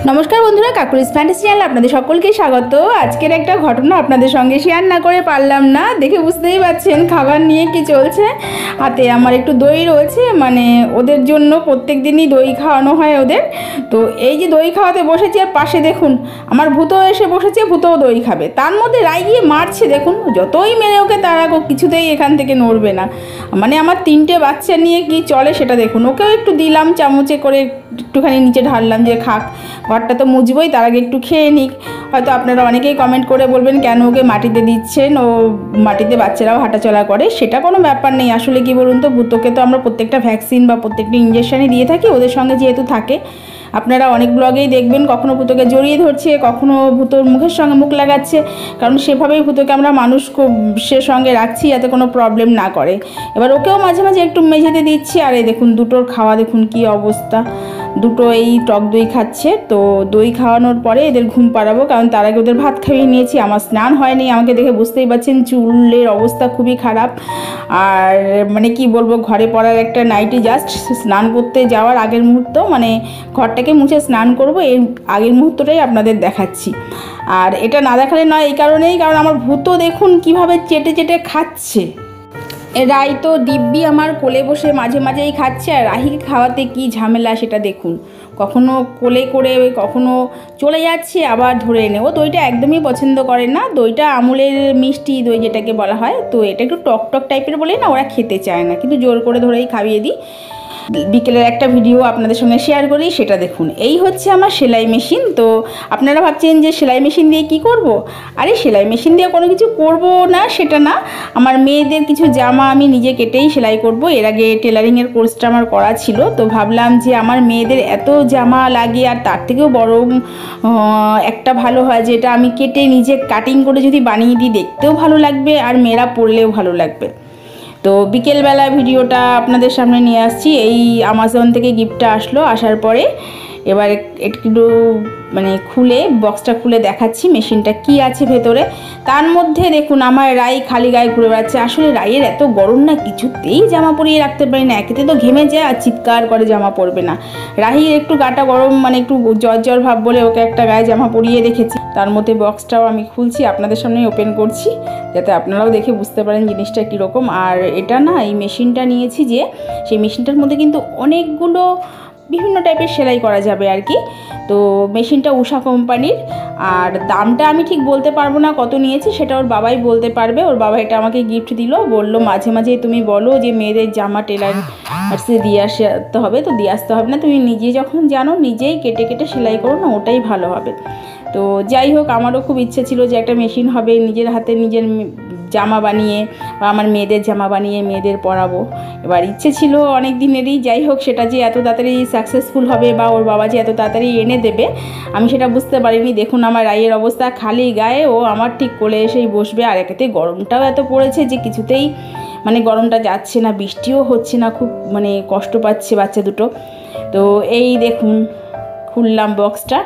নমস্কার বন্ধুরা, Kokkalis fantasy চ্যানেলে আপনাদের সকলকে স্বাগত। আজকের একটা ঘটনা আপনাদের সঙ্গে শেয়ার না করে পারলাম না। দেখে বুঝতেই পারছেন খাবার নিয়ে কি চলছে। হাতে আমার একটু দই রয়েছে, মানে ওদের জন্য প্রত্যেক দিনই দই খাওয়ানো হয় ওদের। তো এই যে দই খাওয়াতে বসেছি, আর পাশে দেখুন আমার ভূতো এসে বসেছে, ভূতও দই খাবে। তার মধ্যে রাই গিয়ে মারছে, দেখুন যতই মেরে ওকে তারা কিছুতেই এখান থেকে নড়বে না। মানে আমার 3টে বাচ্চা নিয়ে কি চলে সেটা দেখুন। ওকেও একটু দিলাম চামচে করে, একটুখানি নিচে ঢাললাম যে খাক, ঘরটা তো মুছবই, তার আগে একটু খেয়ে নিক। হয়তো আপনারা অনেকেই কমেন্ট করে বলবেন কেন ওকে মাটিতে দিচ্ছেন, ও মাটিতে বাচ্চারাও হাঁটাচলা করে। সেটা কোনো ব্যাপার নেই। আসলে কি বলুন তো, ভূতোকে তো আমরা প্রত্যেকটা ভ্যাকসিন বা প্রত্যেকটা ইঞ্জেকশনই দিয়ে থাকি, ওদের সঙ্গে যেহেতু থাকে। আপনারা অনেক ব্লগেই দেখবেন কখনো ভূতোকে জড়িয়ে ধরছে, কখনো ভূতোর মুখের সঙ্গে মুখ লাগাচ্ছে, কারণ সেভাবেই ভূতোকে আমরা মানুষ সে সঙ্গে রাখছি যাতে কোনো প্রবলেম না করে। এবার ওকেও মাঝে মাঝে একটু মেঝেতে দিচ্ছি। আর এই দেখুন দুটোর খাওয়া দেখুন কি অবস্থা। দুটো এই টক দই খাচ্ছে। তো দই খাওয়ানোর পরে এদের ঘুম পাড়াবো, কারণ তার আগে ওদের ভাত খাইয়ে নিয়েছি। আমার স্নান হয়নি, আমাকে দেখে বুঝতেই পারছেন চুলের অবস্থা খুবই খারাপ। আর মানে কি বলবো, ঘরে পড়ার একটা নাইটি জাস্ট স্নান করতে যাওয়ার আগের মুহূর্ত, মানে ঘরটাকে মুছে স্নান করব এই আগের মুহূর্তটাই আপনাদের দেখাচ্ছি। আর এটা না দেখালে নয়, এই কারণেই, কারণ আমার ভূতো দেখুন কিভাবে চেটে চেটে খাচ্ছে। রাই তো দিব্যি আমার কোলে বসে মাঝে মাঝেই খাচ্ছে। আর রাহিকে খাওয়াতে কি ঝামেলা সেটা দেখুন। কখনো কোলে করে কখনো চলে যাচ্ছে, আবার ধরে এনে। ও দইটা একদমই পছন্দ করে না। দইটা আমুলের মিষ্টি দই যেটাকে বলা হয়, তো এটা একটু টক টক টাইপের বলেই না ওরা খেতে চায় না, কিন্তু জোর করে ধরেই খাইয়ে দিই। বিকেলের একটা ভিডিও আপনাদের সঙ্গে শেয়ার করি, সেটা দেখুন। এই হচ্ছে আমার সেলাই মেশিন। তো আপনারা ভাবছেন যে সেলাই মেশিন দিয়ে কি করব। আরে সেলাই মেশিন দিয়ে কোনো কিছু করব না সেটা না, আমার মেয়েদের কিছু জামা আমি নিজে কেটেই সেলাই করব। এর আগে টেলারিংয়ের কোর্সটা আমার করা ছিল, তো ভাবলাম যে আমার মেয়েদের এত জামা লাগে, আর তার থেকেও বরং একটা ভালো হয় যেটা আমি কেটে নিজে কাটিং করে যদি বানিয়ে দিই, দেখতেও ভালো লাগবে আর মেয়েরা পরলেও ভালো লাগবে। তো বিকেলবেলা ভিডিওটা আপনাদের সামনে নিয়ে আসছি। এই অ্যামাজন থেকে গিফটটা আসলো, আসার পরে এবার একটু মানে খুলে বক্সটা খুলে দেখাচ্ছি মেশিনটা কি আছে ভেতরে। তার মধ্যে দেখুন আমার রাই খালি গায়ে ঘুরে বেড়াচ্ছে। আসলে রাইয়ের এত গরম না, কিছুতেই জামা পরিয়ে রাখতে পারি না। একেতে তো ঘেমে যায়, আর চিৎকার করে জামা পরবে না। রাহির একটু গাটা গরম, মানে একটু জ্বর জ্বর ভাব বলে ওকে একটা গায়ে জামা পরিয়ে রেখেছি। তার মধ্যে বক্সটাও আমি খুলছি, আপনাদের সামনেই ওপেন করছি, যাতে আপনারাও দেখে বুঝতে পারেন জিনিসটা কীরকম। আর এটা না, এই মেশিনটা নিয়েছি যে, সেই মেশিনটার মধ্যে কিন্তু অনেকগুলো বিভিন্ন টাইপের সেলাই করা যাবে আর কি। তো মেশিনটা উষা কোম্পানির। আর দামটা আমি ঠিক বলতে পারবো না কত নিয়েছি, সেটা ওর বাবাই বলতে পারবে। ওর বাবা এটা আমাকে গিফট দিল, বললো মাঝে মাঝে তুমি বলো যে মেয়েদের জামা টেলার্সে দিয়ে আসতে হবে, তো দিয়ে আসতে হবে না, তুমি নিজে যখন জানো নিজেই কেটে কেটে সেলাই করো না, ওটাই ভালো হবে। তো যাই হোক, আমারও খুব ইচ্ছে ছিল যে একটা মেশিন হবে, নিজের হাতে নিজের জামা বানিয়ে বা আমার মেয়েদের জামা বানিয়ে মেয়েদের পরাবো। এবার ইচ্ছে ছিল অনেক দিনেরই। যাই হোক, সেটা যে এত তাড়াতাড়ি সাকসেসফুল হবে বা ওর বাবা যে এত তাড়াতাড়ি এনে দেবে, আমি সেটা বুঝতে পারিনি। দেখুন আমার রাইয়ের অবস্থা, খালি গায়ে ও আমার ঠিক কোলে এসেই বসবে। আর একেতে গরমটাও এত পড়েছে যে কিছুতেই মানে গরমটা যাচ্ছে না, বৃষ্টিও হচ্ছে না, খুব মানে কষ্ট পাচ্ছে বাচ্চা দুটো। তো এই দেখুন খুললাম বক্সটা।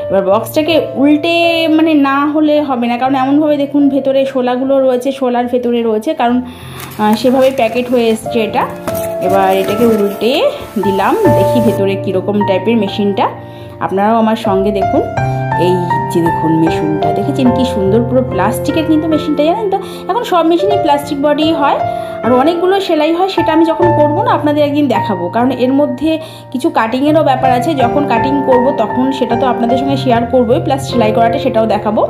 এবার বক্সটাকে উল্টে মানে না হলে হবে না, কারণ এমনভাবে দেখুন ভেতরে শোলাগুলো রয়েছে, শোলার ভেতরে রয়েছে, কারণ সেভাবে প্যাকেট হয়ে এসছে এটা। এবার এটাকে উল্টে দিলাম, দেখি ভেতরে কীরকম টাইপের মেশিনটা। আপনারাও আমার সঙ্গে দেখুন। এই যে দেখুন মেশিনটা দেখেছেন কি সুন্দর, পুরো প্লাস্টিকের কিন্তু মেশিনটা, জানেন তো এখন সব মেশিনই প্লাস্টিক বডি হয়, আর অনেকগুলো সেলাই হয়। সেটা আমি যখন করবো না আপনাদের একদিন দেখাবো, কারণ এর মধ্যে কিছু কাটিংয়েরও ব্যাপার আছে। যখন কাটিং করব তখন সেটা তো আপনাদের সঙ্গে শেয়ার করবোই, প্লাস সেলাই করাটা সেটাও দেখাবো।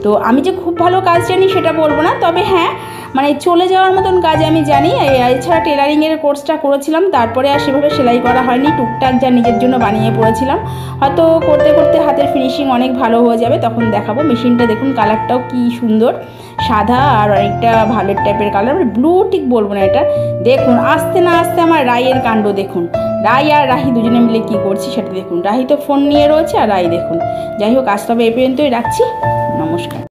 তো আমি যে খুব ভালো কাজ জানি সেটা বলবো না, তবে হ্যাঁ মানে চলে যাওয়ার মতন কাজ আমি জানি। এছাড়া টেলারিংয়ের কোর্সটা করেছিলাম, তারপরে আর সেভাবে সেলাই করা হয়নি, টুকটাক যা নিজের জন্য বানিয়ে পড়েছিলাম। হয়তো করতে করতে হাতের ফিনিশিং অনেক ভালো হয়ে যাবে, তখন দেখাবো। মেশিনটা দেখুন কালারটাও কি সুন্দর, সাদা আর অনেকটা ভালের টাইপের কালার, ব্লু ঠিক বলবো না এটা। দেখুন আস্তে না আস্তে আমার রাইয়ের কাণ্ড দেখুন। রাই আর রাহি দুজনে মিলে কি করছি সেটা দেখুন। রাহি তো ফোন নিয়ে রয়েছে, আর রাই দেখুন। যাই হোক, আজ তবে এ পর্যন্তই রাখছি। নমস্কার।